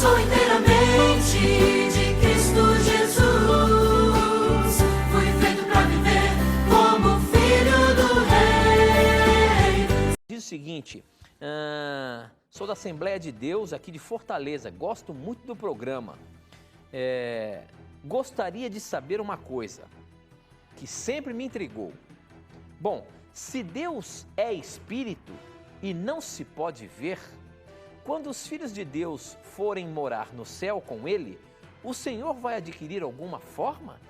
Sou inteiramente de Cristo Jesus. Fui feito para viver como filho do Rei. Diz o seguinte, sou da Assembleia de Deus aqui de Fortaleza, gosto muito do programa. Gostaria de saber uma coisa que sempre me intrigou. Bom, se Deus é espírito e não se pode ver, quando os filhos de Deus forem morar no céu com Ele, o Senhor vai adquirir alguma forma?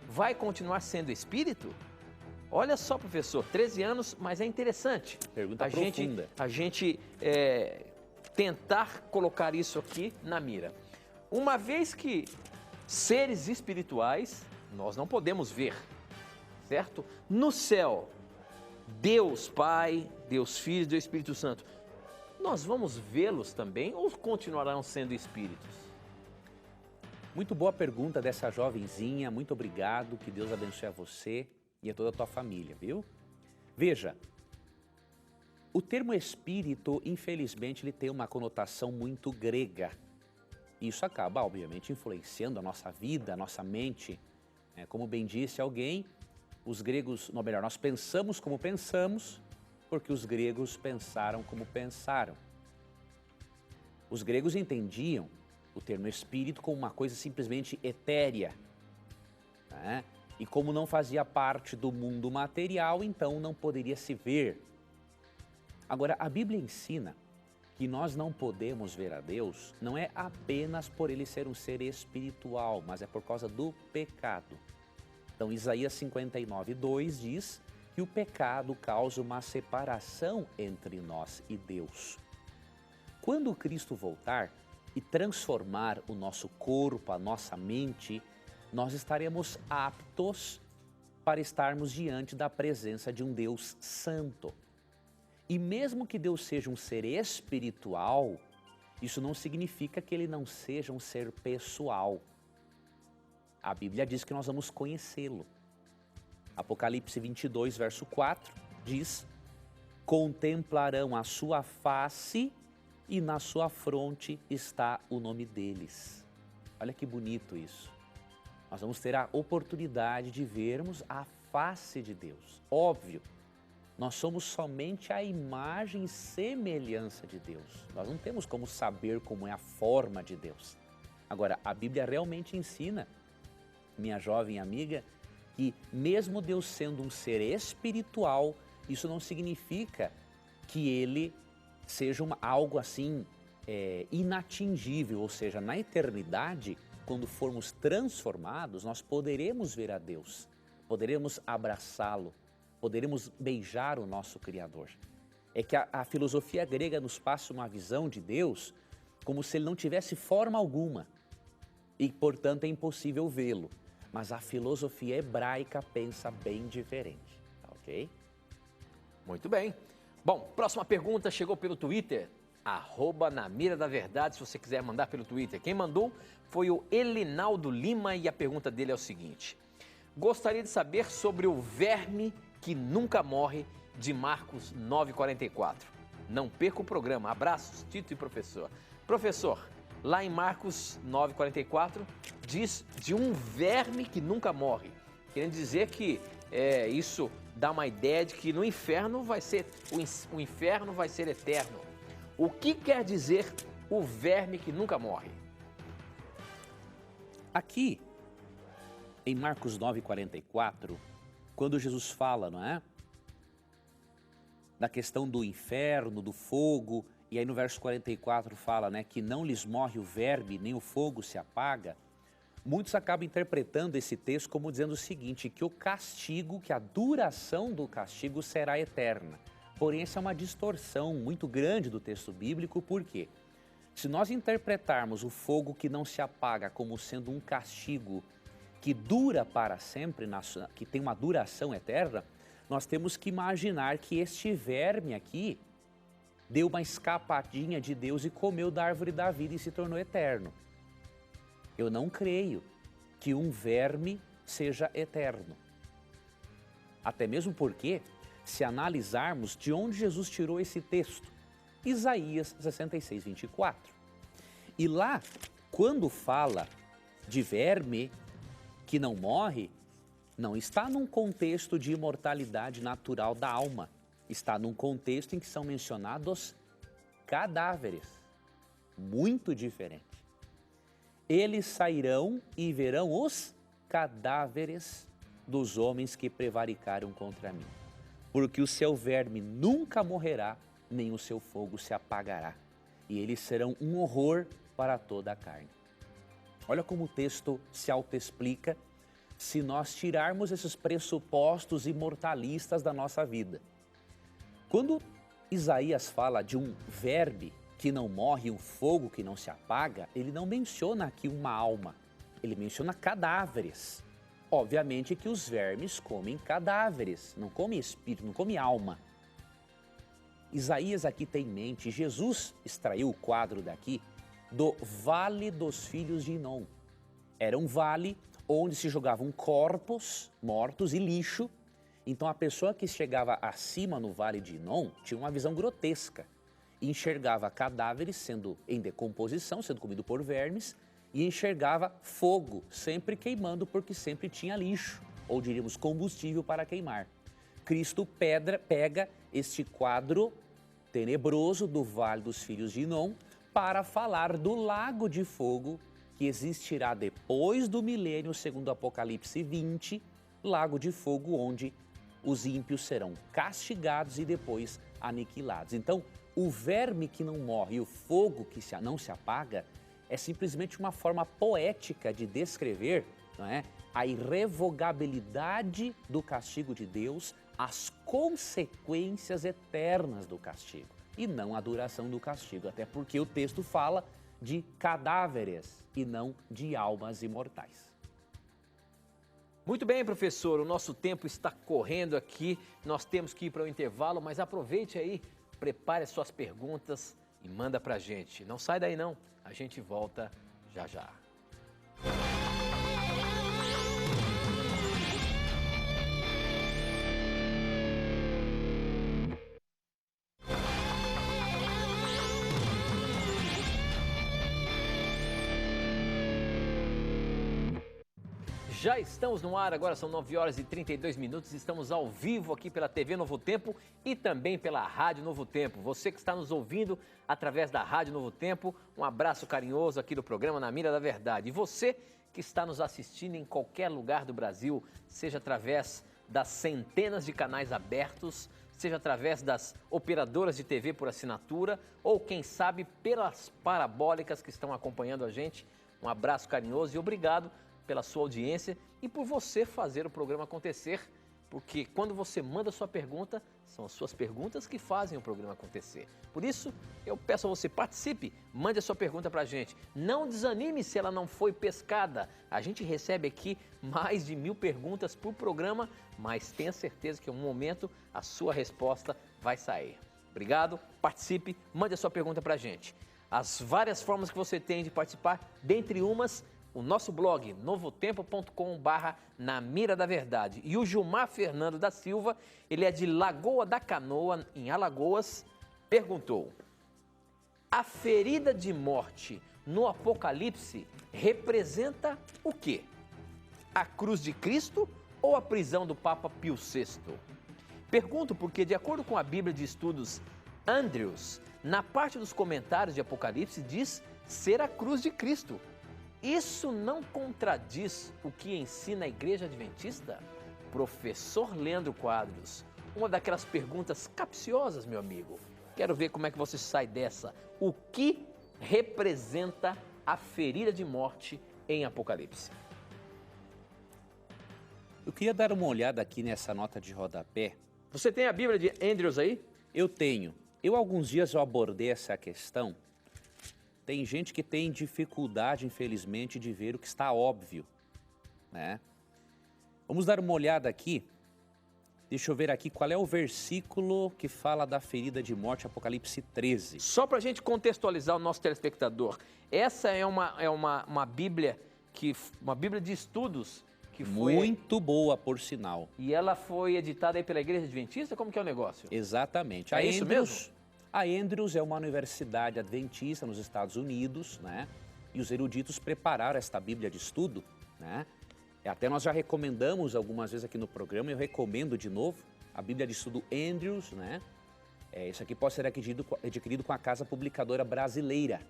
Vai continuar sendo espírito? Olha só, professor, 13 anos, mas é interessante. Pergunta profunda. A gente tentar colocar isso aqui na mira. Uma vez que seres espirituais nós não podemos ver, certo? No céu, Deus Pai, Deus Filho, Deus Espírito Santo, nós vamos vê-los também ou continuarão sendo espíritos? Muito boa pergunta dessa jovenzinha, muito obrigado, que Deus abençoe a você e a toda a tua família, viu? Veja, o termo espírito, infelizmente, ele tem uma conotação muito grega. Isso acaba, obviamente, influenciando a nossa vida, a nossa mente. Como bem disse alguém, os gregos, ou melhor, nós pensamos como pensamos, porque os gregos pensaram como pensaram. Os gregos entendiam o termo espírito como uma coisa simplesmente etérea, né? E como não fazia parte do mundo material, então não poderia se ver. Agora, a Bíblia ensina que nós não podemos ver a Deus, não é apenas por Ele ser um ser espiritual, mas é por causa do pecado. Então, Isaías 59:2 diz que o pecado causa uma separação entre nós e Deus. Quando Cristo voltar e transformar o nosso corpo, a nossa mente, nós estaremos aptos para estarmos diante da presença de um Deus santo. E mesmo que Deus seja um ser espiritual, isso não significa que Ele não seja um ser pessoal. A Bíblia diz que nós vamos conhecê-lo. Apocalipse 22, verso 4, diz: contemplarão a sua face e na sua fronte está o nome deles. Olha que bonito isso. Nós vamos ter a oportunidade de vermos a face de Deus. Óbvio, nós somos somente a imagem e semelhança de Deus. Nós não temos como saber como é a forma de Deus. Agora, a Bíblia realmente ensina, minha jovem amiga, que mesmo Deus sendo um ser espiritual, isso não significa que Ele seja algo assim inatingível, ou seja, na eternidade, quando formos transformados, nós poderemos ver a Deus, poderemos abraçá-lo, poderemos beijar o nosso Criador. É que a filosofia grega nos passa uma visão de Deus como se Ele não tivesse forma alguma e, portanto, é impossível vê-lo. Mas a filosofia hebraica pensa bem diferente, tá ok? Muito bem. Bom, próxima pergunta chegou pelo Twitter, @NaMiraDaVerdade, se você quiser mandar pelo Twitter. Quem mandou foi o Elinaldo Lima e a pergunta dele é o seguinte: gostaria de saber sobre o verme que nunca morre, de Marcos 9,44. Não perca o programa. Abraços, Tito e professor. Professor, lá em Marcos 9,44, diz de um verme que nunca morre. Querendo dizer que isso dá uma ideia de que no inferno o inferno vai ser eterno. O que quer dizer o verme que nunca morre? Aqui, em Marcos 9,44, quando Jesus fala, não é? Da questão do inferno, do fogo, e aí no verso 44 fala, né, que não lhes morre o verme, nem o fogo se apaga. Muitos acabam interpretando esse texto como dizendo o seguinte, que o castigo, que a duração do castigo será eterna. Porém, essa é uma distorção muito grande do texto bíblico, por quê? Se nós interpretarmos o fogo que não se apaga como sendo um castigo que dura para sempre, que tem uma duração eterna, nós temos que imaginar que este verme aqui deu uma escapadinha de Deus e comeu da árvore da vida e se tornou eterno. Eu não creio que um verme seja eterno. Até mesmo porque, se analisarmos de onde Jesus tirou esse texto, Isaías 66, 24. E lá, quando fala de verme que não morre, não está num contexto de imortalidade natural da alma. Está num contexto em que são mencionados cadáveres. Muito diferente. Eles sairão e verão os cadáveres dos homens que prevaricaram contra mim. Porque o seu verme nunca morrerá, nem o seu fogo se apagará. E eles serão um horror para toda a carne. Olha como o texto se autoexplica se nós tirarmos esses pressupostos imortalistas da nossa vida. Quando Isaías fala de um verme que não morre, um fogo que não se apaga, ele não menciona aqui uma alma, ele menciona cadáveres. Obviamente que os vermes comem cadáveres, não comem espírito, não comem alma. Isaías aqui tem em mente, Jesus extraiu o quadro daqui do Vale dos Filhos de Inom. Era um vale onde se jogavam corpos mortos e lixo. Então a pessoa que chegava acima no Vale de Inom tinha uma visão grotesca. Enxergava cadáveres sendo em decomposição, sendo comido por vermes, e enxergava fogo sempre queimando porque sempre tinha lixo, ou diríamos combustível para queimar. Cristo pega este quadro tenebroso do Vale dos Filhos de Inom para falar do lago de fogo que existirá depois do milênio, segundo Apocalipse 20, lago de fogo onde os ímpios serão castigados e depois aniquilados. Então, o verme que não morre e o fogo que não se apaga é simplesmente uma forma poética de descrever, não é, a irrevogabilidade do castigo de Deus, as consequências eternas do castigo e não a duração do castigo, até porque o texto fala de cadáveres e não de almas imortais. Muito bem, professor, o nosso tempo está correndo aqui, nós temos que ir para o intervalo, mas aproveite aí, prepare as suas perguntas e manda para a gente. Não sai daí não, a gente volta já já. Já estamos no ar, agora são 9 horas e 32 minutos, estamos ao vivo aqui pela TV Novo Tempo e também pela Rádio Novo Tempo. Você que está nos ouvindo através da Rádio Novo Tempo, um abraço carinhoso aqui do programa Na Mira da Verdade. E você que está nos assistindo em qualquer lugar do Brasil, seja através das centenas de canais abertos, seja através das operadoras de TV por assinatura ou, quem sabe, pelas parabólicas que estão acompanhando a gente, um abraço carinhoso e obrigado pela sua audiência e por você fazer o programa acontecer, porque quando você manda sua pergunta, são as suas perguntas que fazem o programa acontecer. Por isso, eu peço a você, participe, mande a sua pergunta para a gente. Não desanime se ela não foi pescada. A gente recebe aqui mais de 1000 perguntas por programa, mas tenha certeza que em um momento a sua resposta vai sair. Obrigado, participe, mande a sua pergunta para a gente. As várias formas que você tem de participar, dentre umas, o nosso blog, novotempo.com/Na Mira da Verdade. E o Gilmar Fernando da Silva, ele é de Lagoa da Canoa, em Alagoas, perguntou: a ferida de morte no Apocalipse representa o quê? A cruz de Cristo ou a prisão do Papa Pio VI? Pergunto porque, de acordo com a Bíblia de Estudos Andrews, na parte dos comentários de Apocalipse diz ser a cruz de Cristo. Isso não contradiz o que ensina a Igreja Adventista? Professor Leandro Quadros, uma daquelas perguntas capciosas, meu amigo. Quero ver como é que você sai dessa. O que representa a ferida de morte em Apocalipse? Eu queria dar uma olhada aqui nessa nota de rodapé. Você tem a Bíblia de Andrews aí? Eu tenho. Alguns dias eu abordei essa questão. Tem gente que tem dificuldade, infelizmente, de ver o que está óbvio, né? Vamos dar uma olhada aqui. Deixa eu ver aqui qual é o versículo que fala da ferida de morte, Apocalipse 13. Só para a gente contextualizar o nosso telespectador, essa é uma Bíblia de estudos que foi... Muito boa, por sinal. E ela foi editada aí pela Igreja Adventista? Como que é o negócio? Exatamente. É isso mesmo? A Andrews é uma universidade adventista nos Estados Unidos, né? E os eruditos prepararam esta Bíblia de estudo, né? Até nós já recomendamos algumas vezes aqui no programa, eu recomendo de novo, a Bíblia de estudo Andrews, né? Isso aqui pode ser adquirido com a Casa Publicadora Brasileira,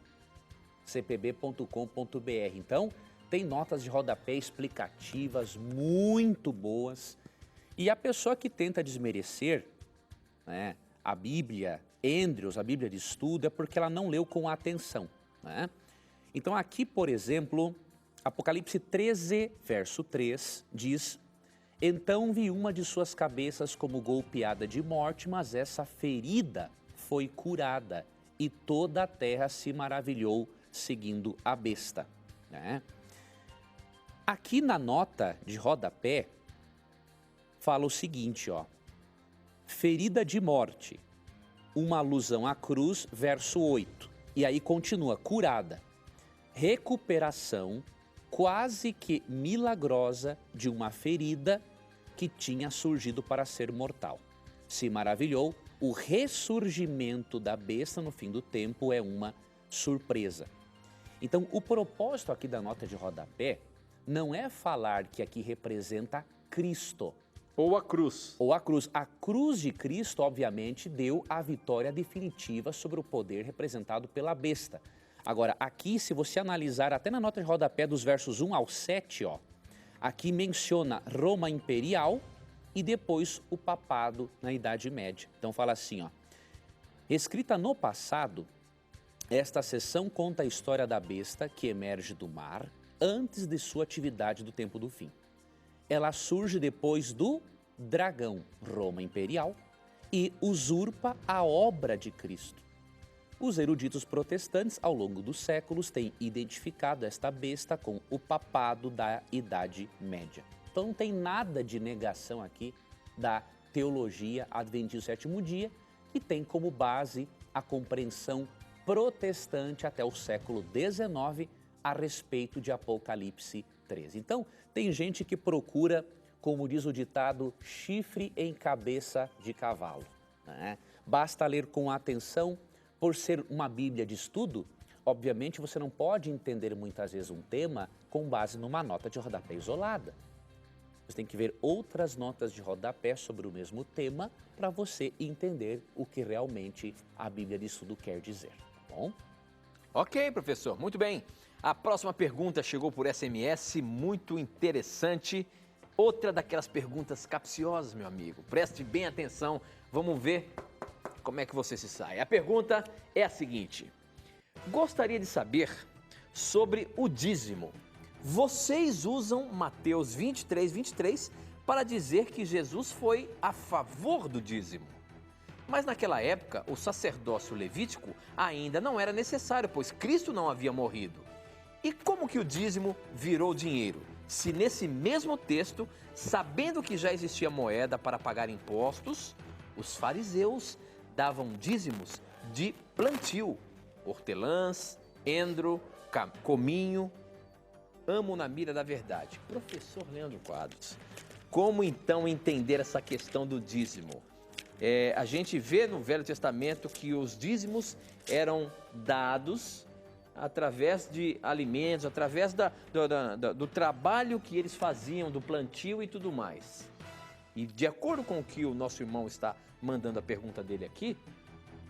cpb.com.br. Então, tem notas de rodapé explicativas muito boas. E a pessoa que tenta desmerecer, né, a Bíblia Andrews, a Bíblia de estudo, é porque ela não leu com atenção, né? Então aqui, por exemplo, Apocalipse 13, verso 3, diz: então vi uma de suas cabeças como golpeada de morte, mas essa ferida foi curada, e toda a terra se maravilhou seguindo a besta, né? Aqui na nota de rodapé, fala o seguinte, ó: ferida de morte, uma alusão à cruz, verso 8. E aí continua, curada, recuperação quase que milagrosa de uma ferida que tinha surgido para ser mortal. Se maravilhou, o ressurgimento da besta no fim do tempo é uma surpresa. Então, o propósito aqui da nota de rodapé não é falar que aqui representa Cristo. Ou a cruz. Ou a cruz. A cruz de Cristo, obviamente, deu a vitória definitiva sobre o poder representado pela besta. Agora, aqui, se você analisar até na nota de rodapé dos versos 1 ao 7, ó, aqui menciona Roma Imperial e depois o papado na Idade Média. Então fala assim, ó: escrita no passado, esta seção conta a história da besta que emerge do mar antes de sua atividade do tempo do fim. Ela surge depois do dragão, Roma Imperial, e usurpa a obra de Cristo. Os eruditos protestantes, ao longo dos séculos, têm identificado esta besta com o papado da Idade Média. Então não tem nada de negação aqui da teologia adventista do sétimo dia, que tem como base a compreensão protestante até o século XIX a respeito de Apocalipse 13. Então, tem gente que procura, como diz o ditado, chifre em cabeça de cavalo, né? Basta ler com atenção. Por ser uma Bíblia de estudo, obviamente você não pode entender muitas vezes um tema com base numa nota de rodapé isolada. Você tem que ver outras notas de rodapé sobre o mesmo tema para você entender o que realmente a Bíblia de estudo quer dizer, tá bom? Ok, professor, muito bem. A próxima pergunta chegou por SMS, muito interessante. Outra daquelas perguntas capciosas, meu amigo. Preste bem atenção, vamos ver como é que você se sai. A pergunta é a seguinte: gostaria de saber sobre o dízimo. Vocês usam Mateus 23, 23 para dizer que Jesus foi a favor do dízimo. Mas naquela época, o sacerdócio levítico ainda não era necessário, pois Cristo não havia morrido. E como que o dízimo virou dinheiro? Se nesse mesmo texto, sabendo que já existia moeda para pagar impostos, os fariseus davam dízimos de plantio, hortelãs, endro, cominho. Amo na mira da verdade. Professor Leandro Quadros, como então entender essa questão do dízimo? A gente vê no Velho Testamento que os dízimos eram dados através de alimentos, através do trabalho que eles faziam, do plantio e tudo mais. E de acordo com o que o nosso irmão está mandando a pergunta dele aqui,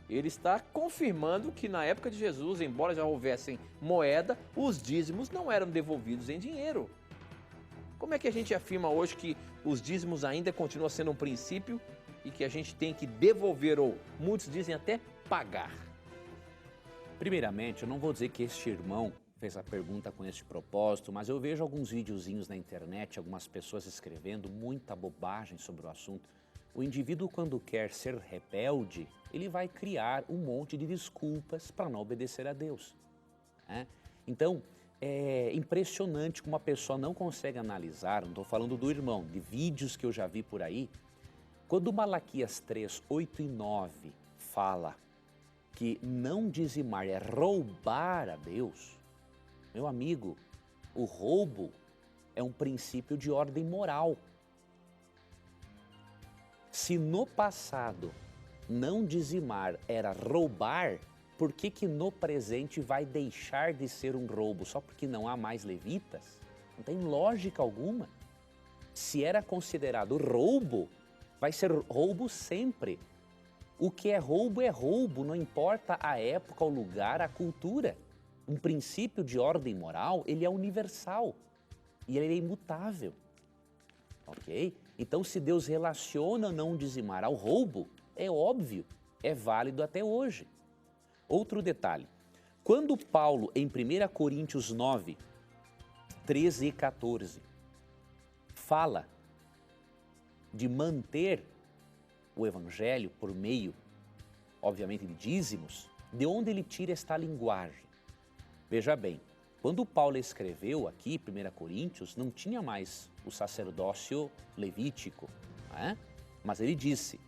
ele está confirmando que na época de Jesus, embora já houvessem moeda, os dízimos não eram devolvidos em dinheiro. Como é que a gente afirma hoje que os dízimos ainda continuam sendo um princípio e que a gente tem que devolver, ou muitos dizem até pagar? Primeiramente, eu não vou dizer que este irmão fez a pergunta com este propósito, mas eu vejo alguns videozinhos na internet, algumas pessoas escrevendo muita bobagem sobre o assunto. O indivíduo, quando quer ser rebelde, ele vai criar um monte de desculpas para não obedecer a Deus, né? Então, é impressionante como a pessoa não consegue analisar, não estou falando do irmão, de vídeos que eu já vi por aí. Quando Malaquias 3, 8 e 9 fala que não dizimar é roubar a Deus, meu amigo, o roubo é um princípio de ordem moral. Se no passado não dizimar era roubar, por que que no presente vai deixar de ser um roubo só porque não há mais levitas? Não tem lógica alguma. Se era considerado roubo, vai ser roubo sempre. O que é roubo, não importa a época, o lugar, a cultura. Um princípio de ordem moral, ele é universal e ele é imutável. Ok? Então, se Deus relaciona não dizimar ao roubo, é óbvio, é válido até hoje. Outro detalhe, quando Paulo, em 1 Coríntios 9, 13 e 14, fala de manter o evangelho por meio, obviamente, de dízimos, de onde ele tira esta linguagem? Veja bem, quando Paulo escreveu aqui, 1 Coríntios, não tinha mais o sacerdócio levítico, né? Mas ele disse: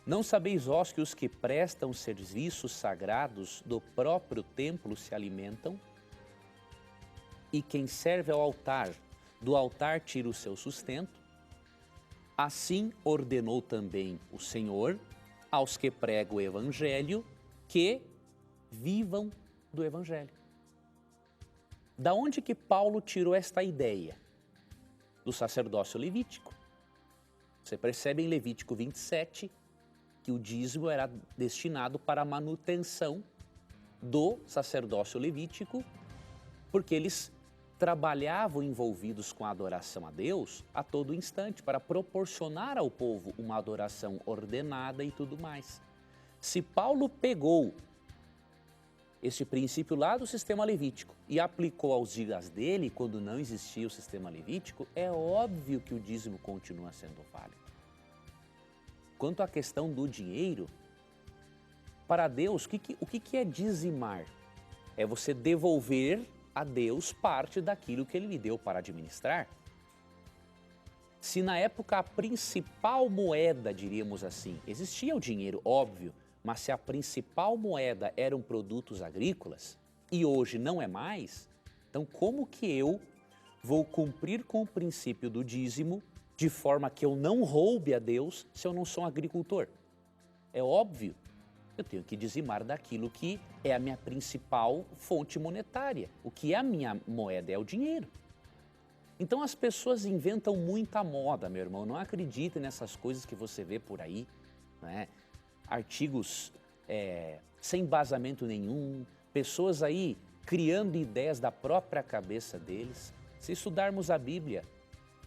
não sabeis vós que os que prestam serviços sagrados do próprio templo se alimentam? E quem serve ao altar, do altar tira o seu sustento? Assim ordenou também o Senhor aos que pregam o evangelho que vivam do evangelho. Da onde que Paulo tirou esta ideia? Do sacerdócio levítico. Você percebe em Levítico 27 que o dízimo era destinado para a manutenção do sacerdócio levítico, porque eles trabalhavam envolvidos com a adoração a Deus a todo instante, para proporcionar ao povo uma adoração ordenada e tudo mais. Se Paulo pegou este princípio lá do sistema levítico e aplicou aos dias dele, quando não existia o sistema levítico, é óbvio que o dízimo continua sendo válido. Quanto à questão do dinheiro, para Deus, o que é dizimar? É você devolver a Deus parte daquilo que Ele lhe deu para administrar. Se na época a principal moeda, diríamos assim, existia o dinheiro, óbvio, mas se a principal moeda eram produtos agrícolas e hoje não é mais, então como que eu vou cumprir com o princípio do dízimo de forma que eu não roube a Deus se eu não sou um agricultor? É óbvio, eu tenho que dizimar daquilo que é a minha principal fonte monetária. O que é a minha moeda é o dinheiro. Então as pessoas inventam muita moda, meu irmão. Não acredite nessas coisas que você vê por aí, né? Artigos sem embasamento nenhum, pessoas aí criando ideias da própria cabeça deles. Se estudarmos a Bíblia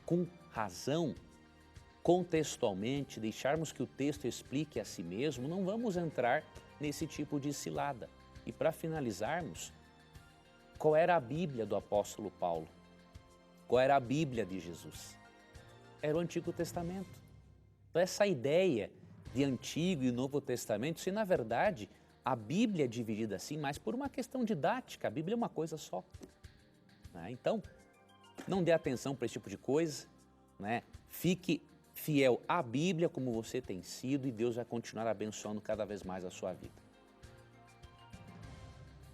com razão, contextualmente, deixarmos que o texto explique a si mesmo, não vamos entrar nesse tipo de cilada. E para finalizarmos, qual era a Bíblia do apóstolo Paulo? Qual era a Bíblia de Jesus? Era o Antigo Testamento. Então essa ideia de Antigo e Novo Testamento, se na verdade a Bíblia é dividida assim, mas por uma questão didática, a Bíblia é uma coisa só. Né? Então, não dê atenção para esse tipo de coisa, né? Fique fiel à Bíblia como você tem sido e Deus vai continuar abençoando cada vez mais a sua vida.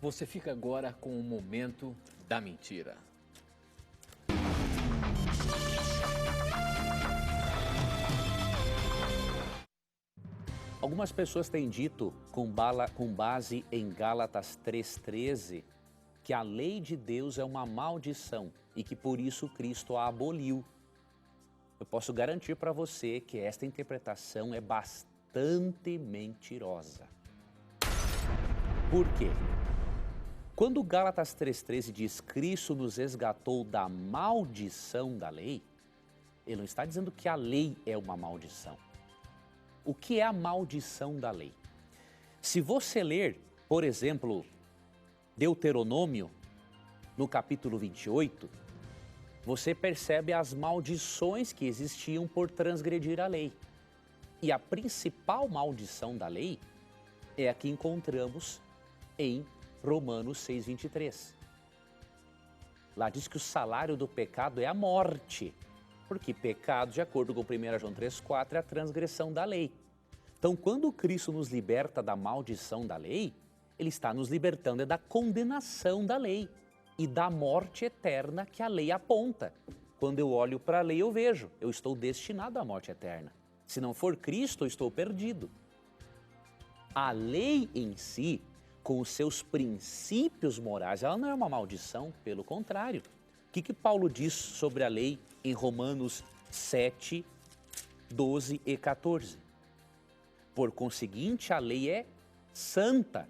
Você fica agora com o momento da mentira. Algumas pessoas têm dito, com base em Gálatas 3,13, que a lei de Deus é uma maldição e que por isso Cristo a aboliu. Eu posso garantir para você que esta interpretação é bastante mentirosa. Por quê? Quando Gálatas 3,13 diz Cristo nos resgatou da maldição da lei, ele não está dizendo que a lei é uma maldição. O que é a maldição da lei? Se você ler, por exemplo, Deuteronômio, no capítulo 28, você percebe as maldições que existiam por transgredir a lei. E a principal maldição da lei é a que encontramos em Romanos 6,23. Lá diz que o salário do pecado é a morte, porque pecado, de acordo com 1 João 3,4, é a transgressão da lei. Então, quando Cristo nos liberta da maldição da lei, Ele está nos libertando da condenação da lei e da morte eterna que a lei aponta. Quando eu olho para a lei, eu vejo, eu estou destinado à morte eterna. Se não for Cristo, eu estou perdido. a lei em si, com os seus princípios morais, ela não é uma maldição, pelo contrário. O que Paulo diz sobre a lei em Romanos 7, 12 e 14? Por conseguinte, a lei é santa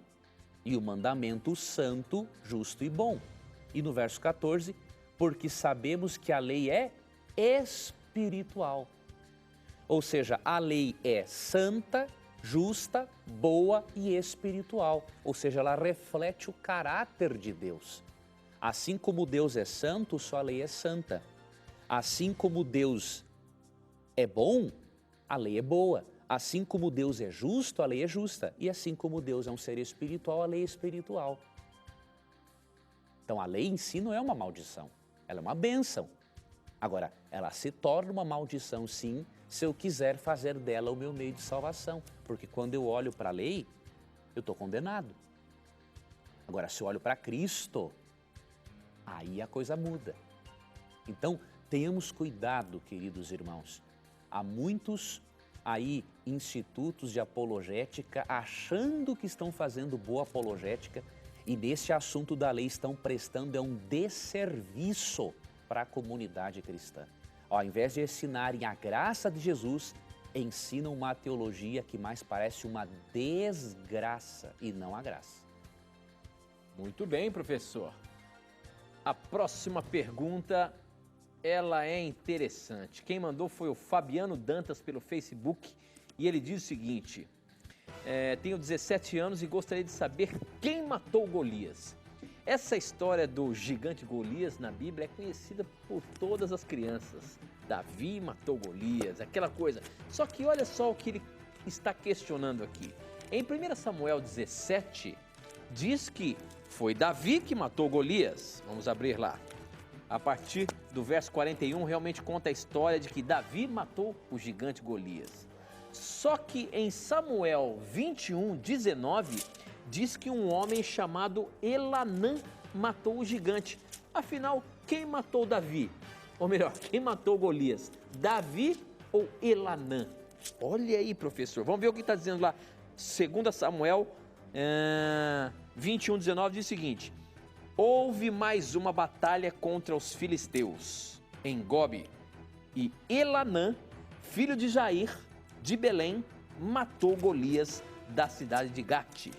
e o mandamento santo, justo e bom. E no verso 14, porque sabemos que a lei é espiritual. Ou seja, a lei é santa, justa, boa e espiritual. Ou seja, ela reflete o caráter de Deus. Assim como Deus é santo, sua lei é santa. Assim como Deus é bom, a lei é boa. Assim como Deus é justo, a lei é justa. E assim como Deus é um ser espiritual, a lei é espiritual. Então, a lei em si não é uma maldição, ela é uma bênção. Agora, ela se torna uma maldição, sim, se eu quiser fazer dela o meu meio de salvação. Porque quando eu olho para a lei, eu estou condenado. Agora, se eu olho para Cristo, aí a coisa muda. Então, tenhamos cuidado, queridos irmãos. Há muitos aí institutos de apologética achando que estão fazendo boa apologética e nesse assunto da lei estão prestando um desserviço para a comunidade cristã. Ao invés de ensinarem a graça de Jesus, ensinam uma teologia que mais parece uma desgraça e não a graça. Muito bem, professor. A próxima pergunta, ela é interessante. Quem mandou foi o Fabiano Dantas pelo Facebook e ele diz o seguinte: tenho 17 anos e gostaria de saber quem matou Golias. Essa história do gigante Golias na Bíblia é conhecida por todas as crianças. Davi matou Golias, aquela coisa. Só que olha só o que ele está questionando aqui. Em 1 Samuel 17, diz que foi Davi que matou Golias. Vamos abrir lá. A partir do verso 41, realmente conta a história de que Davi matou o gigante Golias. Só que em Samuel 21, 19, diz que um homem chamado Elanã matou o gigante. Afinal, quem matou Davi? Ou melhor, quem matou Golias? Davi ou Elanã? Olha aí, professor. Vamos ver o que está dizendo lá. 2 Samuel 21, 19 diz o seguinte: houve mais uma batalha contra os filisteus em Gobe, e Elanã, filho de Jair, de Belém, matou Golias da cidade de Gate.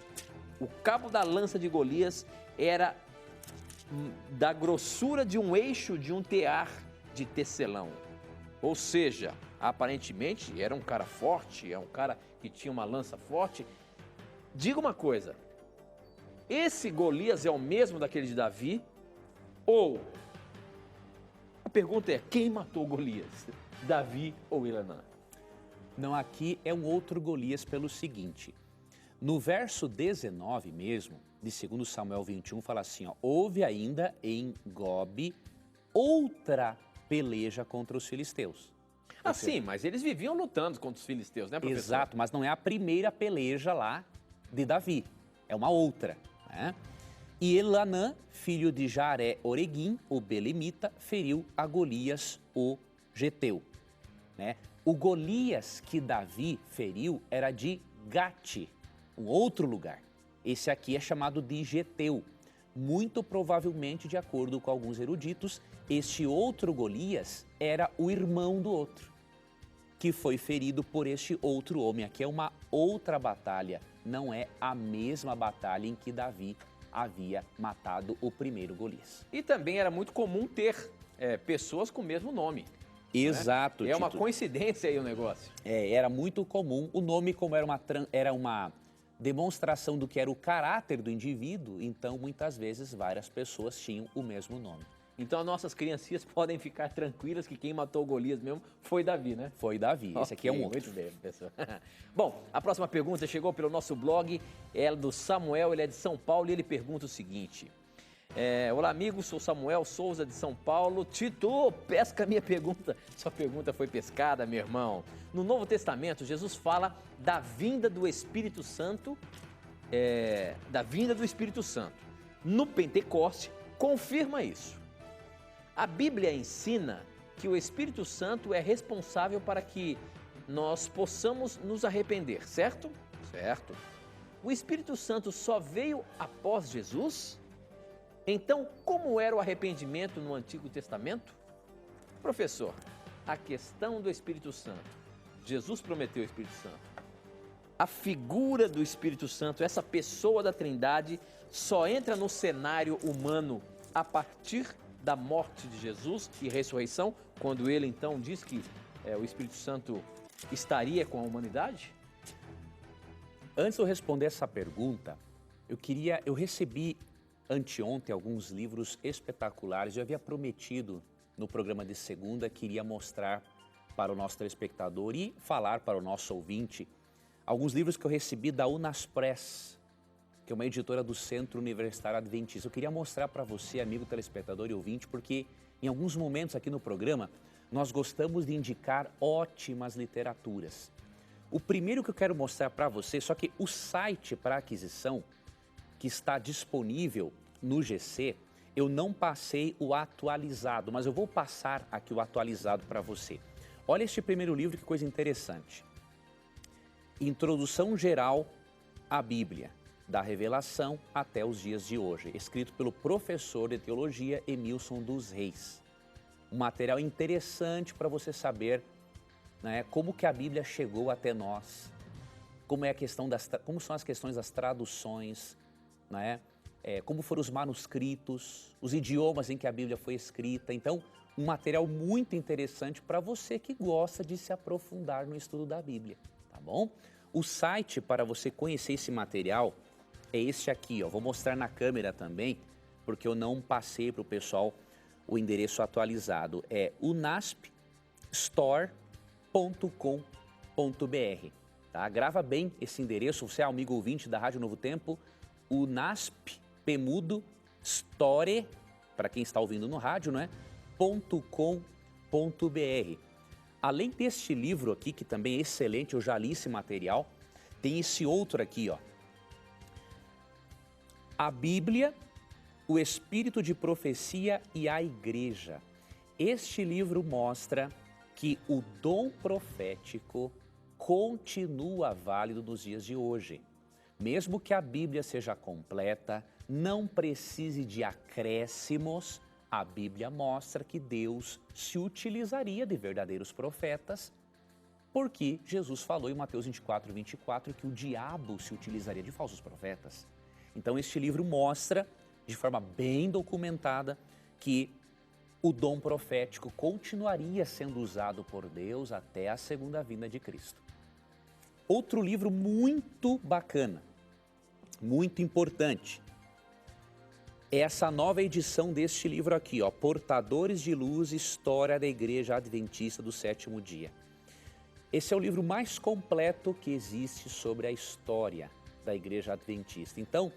O cabo da lança de Golias era da grossura de um eixo de um tear de tecelão. Ou seja, aparentemente era um cara forte, é um cara que tinha uma lança forte. Diga uma coisa, esse Golias é o mesmo daquele de Davi? Ou, a pergunta é, quem matou Golias? Davi ou Elanã? Não, aqui é um outro Golias pelo seguinte. No verso 19 mesmo, de 2 Samuel 21, fala assim, ó, houve ainda em Gobe outra peleja contra os filisteus. Ah, sim, mas eles viviam lutando contra os filisteus, né, professor? Exato, mas não é a primeira peleja lá de Davi, é uma outra, né? E Elanã, filho de Jaré-Oreguim, o belemita, feriu a Golias, o geteu, né? O Golias que Davi feriu era de Gate, um outro lugar. Esse aqui é chamado de Geteu. Muito provavelmente, de acordo com alguns eruditos, este outro Golias era o irmão do outro, que foi ferido por este outro homem. Aqui é uma outra batalha, não é a mesma batalha em que Davi havia matado o primeiro Golias. E também era muito comum ter pessoas com o mesmo nome. Exato. Né? É uma coincidência aí o negócio. Era muito comum. O nome, como era uma demonstração do que era o caráter do indivíduo, então muitas vezes várias pessoas tinham o mesmo nome. Então as nossas criancinhas podem ficar tranquilas que quem matou o Golias mesmo foi Davi, né? Foi Davi, esse aqui é um outro. Muito bem, pessoal. Bom, a próxima pergunta chegou pelo nosso blog, é do Samuel, ele é de São Paulo e ele pergunta o seguinte: olá amigos, sou Samuel Souza de São Paulo. Tito, pesca a minha pergunta. Sua pergunta foi pescada, meu irmão. No Novo Testamento, Jesus fala da vinda do Espírito Santo, No Pentecoste, confirma isso. A Bíblia ensina que o Espírito Santo é responsável para que nós possamos nos arrepender, certo? Certo. o Espírito Santo só veio após Jesus? Então, como era o arrependimento no Antigo Testamento? Professor, a questão do Espírito Santo. Jesus prometeu o Espírito Santo. A figura do Espírito Santo, essa pessoa da Trindade, só entra no cenário humano a partir da morte de Jesus e ressurreição, quando ele então diz que o Espírito Santo estaria com a humanidade? Antes de eu responder essa pergunta, eu recebi anteontem alguns livros espetaculares. Eu havia prometido no programa de segunda que iria mostrar para o nosso telespectador e falar para o nosso ouvinte alguns livros que eu recebi da Unaspress, que é uma editora do Centro Universitário Adventista. Eu queria mostrar para você, amigo telespectador e ouvinte, porque em alguns momentos aqui no programa nós gostamos de indicar ótimas literaturas. O primeiro que eu quero mostrar para você, só que o site para aquisição que está disponível no GC, eu não passei o atualizado, mas eu vou passar aqui o atualizado para você. Olha este primeiro livro, que coisa interessante. Introdução Geral à Bíblia, da Revelação até os dias de hoje, escrito pelo professor de teologia Emilson dos Reis. Um material interessante para você saber, né, como que a Bíblia chegou até nós, como são as questões das traduções, né? Como foram os manuscritos, os idiomas em que a Bíblia foi escrita. Então, um material muito interessante para você que gosta de se aprofundar no estudo da Bíblia, tá bom? O site para você conhecer esse material é este aqui, ó. Vou mostrar na câmera também, porque eu não passei para o pessoal o endereço atualizado. É unaspstore.com.br, tá? Grava bem esse endereço, você é amigo ouvinte da Rádio Novo Tempo, unaspmudo store, para quem está ouvindo no rádio, não é? .com.br. Além deste livro aqui, que também é excelente, eu já li esse material, tem esse outro aqui, ó. A Bíblia, o Espírito de Profecia e a Igreja. Este livro mostra que o dom profético continua válido nos dias de hoje. Mesmo que a Bíblia seja completa, não precise de acréscimos, a Bíblia mostra que Deus se utilizaria de verdadeiros profetas, porque Jesus falou em Mateus 24, 24 que o diabo se utilizaria de falsos profetas. Então este livro mostra, de forma bem documentada, que o dom profético continuaria sendo usado por Deus até a segunda vinda de Cristo. Outro livro muito bacana, muito importante, é essa nova edição deste livro aqui, ó, Portadores de Luz, História da Igreja Adventista do Sétimo Dia. Esse é o livro mais completo que existe sobre a história da Igreja Adventista. Então,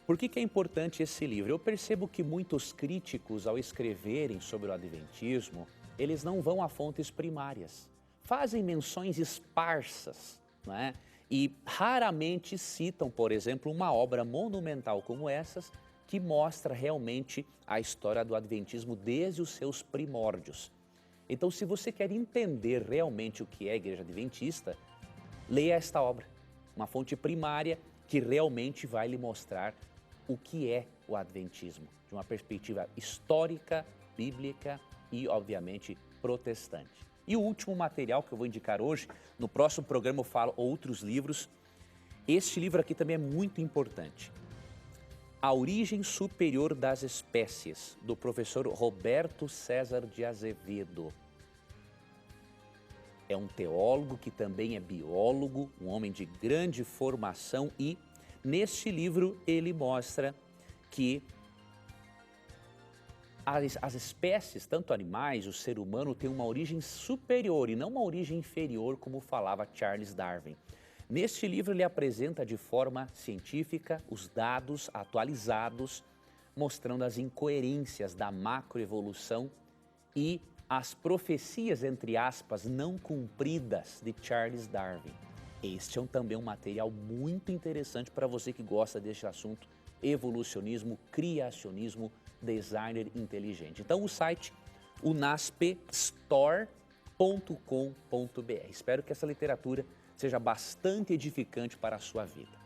por que é importante esse livro? Eu percebo que muitos críticos, ao escreverem sobre o Adventismo, eles não vão a fontes primárias, fazem menções esparsas, né? E raramente citam, por exemplo, uma obra monumental como essas, que mostra realmente a história do Adventismo desde os seus primórdios. Então, se você quer entender realmente o que é a Igreja Adventista, leia esta obra, uma fonte primária que realmente vai lhe mostrar o que é o Adventismo, de uma perspectiva histórica, bíblica e, obviamente, protestante. E o último material que eu vou indicar hoje, no próximo programa eu falo outros livros. Este livro aqui também é muito importante. A Origem Superior das Espécies, do professor Roberto César de Azevedo. É um teólogo que também é biólogo, um homem de grande formação, e neste livro ele mostra que as espécies, tanto animais, o ser humano, tem uma origem superior e não uma origem inferior, como falava Charles Darwin. Neste livro ele apresenta de forma científica os dados atualizados, mostrando as incoerências da macroevolução e as profecias, entre aspas, não cumpridas de Charles Darwin. Este é também um material muito interessante para você que gosta deste assunto, evolucionismo, criacionismo, designer inteligente. Então o site unaspstore.com.br. Espero que essa literatura seja bastante edificante para a sua vida.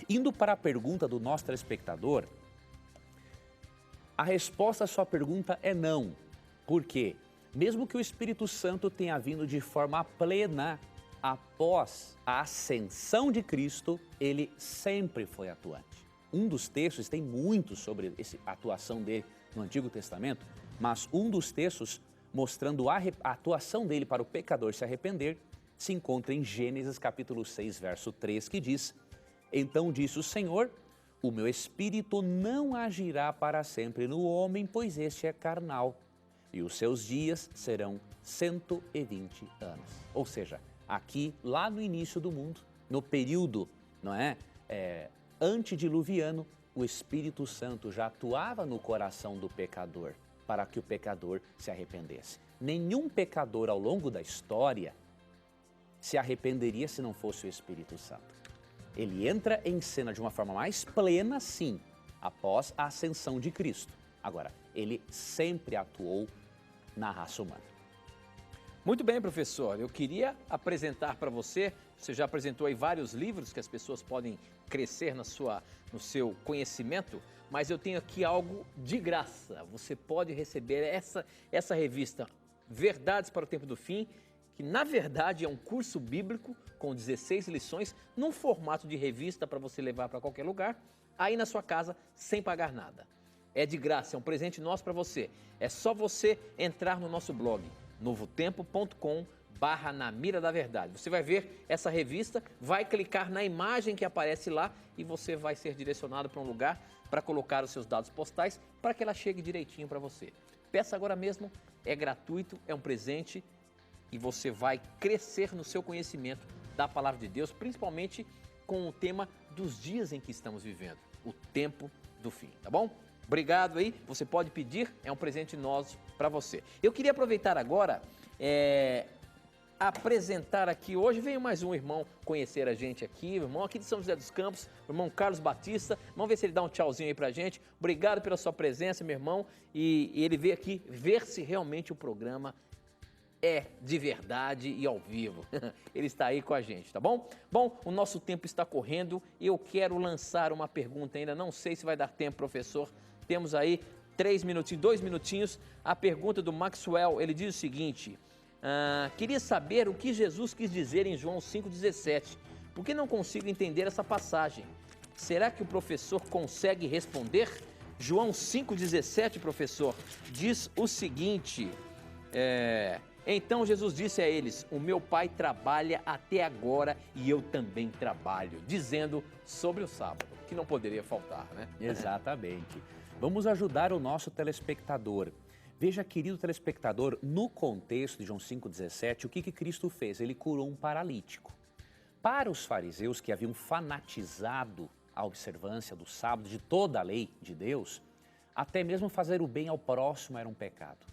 Indo para a pergunta do nosso telespectador, a resposta à sua pergunta é não. Por quê? Mesmo que o Espírito Santo tenha vindo de forma plena após a ascensão de Cristo, ele sempre foi atuante. Um dos textos, tem muitos sobre a atuação dele no Antigo Testamento, mas um dos textos mostrando a atuação dele para o pecador se arrepender, se encontra em Gênesis capítulo 6, verso 3, que diz: Então disse o Senhor, o meu espírito não agirá para sempre no homem, pois este é carnal, e os seus dias serão 120 anos. Ou seja, aqui, lá no início do mundo, no período, antediluviano, o Espírito Santo já atuava no coração do pecador, para que o pecador se arrependesse. Nenhum pecador ao longo da história se arrependeria se não fosse o Espírito Santo. Ele entra em cena de uma forma mais plena, sim, após a ascensão de Cristo. Agora, ele sempre atuou na raça humana. Muito bem, professor. Eu queria apresentar para você já apresentou aí vários livros que as pessoas podem crescer no seu conhecimento, mas eu tenho aqui algo de graça. Você pode receber essa revista Verdades para o Tempo do Fim, que na verdade é um curso bíblico com 16 lições, num formato de revista para você levar para qualquer lugar, aí na sua casa, sem pagar nada. É de graça, é um presente nosso para você. É só você entrar no nosso blog, novotempo.com/Na Mira da Verdade. Você vai ver essa revista, vai clicar na imagem que aparece lá e você vai ser direcionado para um lugar para colocar os seus dados postais para que ela chegue direitinho para você. Peça agora mesmo, é gratuito, é um presente e você vai crescer no seu conhecimento da Palavra de Deus, principalmente com o tema dos dias em que estamos vivendo, o tempo do fim, tá bom? Obrigado aí, você pode pedir, é um presente nosso para você. Eu queria aproveitar agora, apresentar aqui, hoje veio mais um irmão conhecer a gente aqui, o irmão aqui de São José dos Campos, o irmão Carlos Batista. Vamos ver se ele dá um tchauzinho aí pra gente. Obrigado pela sua presença, meu irmão, e ele veio aqui ver se realmente o programa é de verdade e ao vivo. Ele está aí com a gente, tá bom? Bom, o nosso tempo está correndo e eu quero lançar uma pergunta ainda, não sei se vai dar tempo, professor. Temos aí 2 minutinhos. A pergunta do Maxwell, ele diz o seguinte: queria saber o que Jesus quis dizer em João 5,17. Por que não consigo entender essa passagem? Será que o professor consegue responder? João 5,17, professor, diz o seguinte: Então Jesus disse a eles, o meu pai trabalha até agora e eu também trabalho, dizendo sobre o sábado, que não poderia faltar, né? Exatamente. Vamos ajudar o nosso telespectador. Veja, querido telespectador, no contexto de João 5,17, o que Cristo fez? Ele curou um paralítico. Para os fariseus que haviam fanatizado a observância do sábado, de toda a lei de Deus, até mesmo fazer o bem ao próximo era um pecado.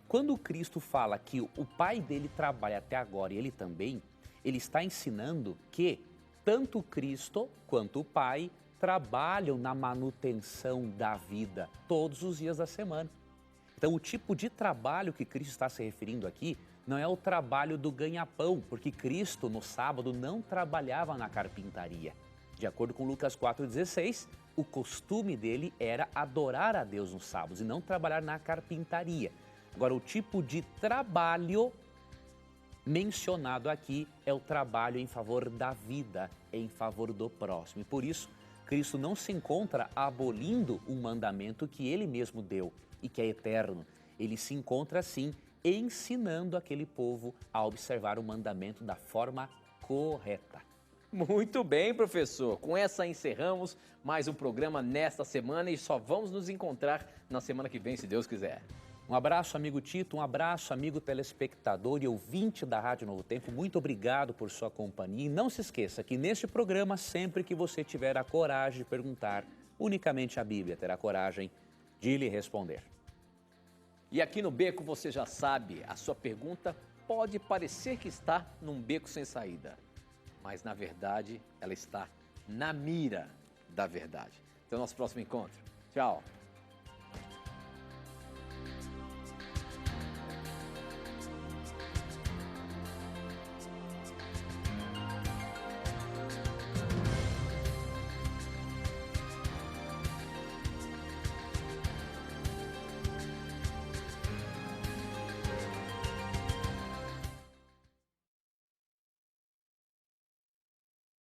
Quando Cristo fala que o pai dele trabalha até agora e ele também, ele está ensinando que tanto Cristo quanto o pai trabalham na manutenção da vida todos os dias da semana. Então, o tipo de trabalho que Cristo está se referindo aqui não é o trabalho do ganha-pão, porque Cristo no sábado não trabalhava na carpintaria. De acordo com Lucas 4,16, o costume dele era adorar a Deus nos sábados e não trabalhar na carpintaria. Agora, o tipo de trabalho mencionado aqui é o trabalho em favor da vida, em favor do próximo. E por isso, Cristo não se encontra abolindo um mandamento que ele mesmo deu e que é eterno. Ele se encontra, sim, ensinando aquele povo a observar o mandamento da forma correta. Muito bem, professor. Com essa encerramos mais um programa nesta semana e só vamos nos encontrar na semana que vem, se Deus quiser. Um abraço, amigo Tito, um abraço, amigo telespectador e ouvinte da Rádio Novo Tempo. Muito obrigado por sua companhia. E não se esqueça que neste programa, sempre que você tiver a coragem de perguntar, unicamente a Bíblia terá coragem de lhe responder. E aqui no Beco, você já sabe, a sua pergunta pode parecer que está num beco sem saída, mas na verdade ela está na mira da verdade. Até o nosso próximo encontro. Tchau.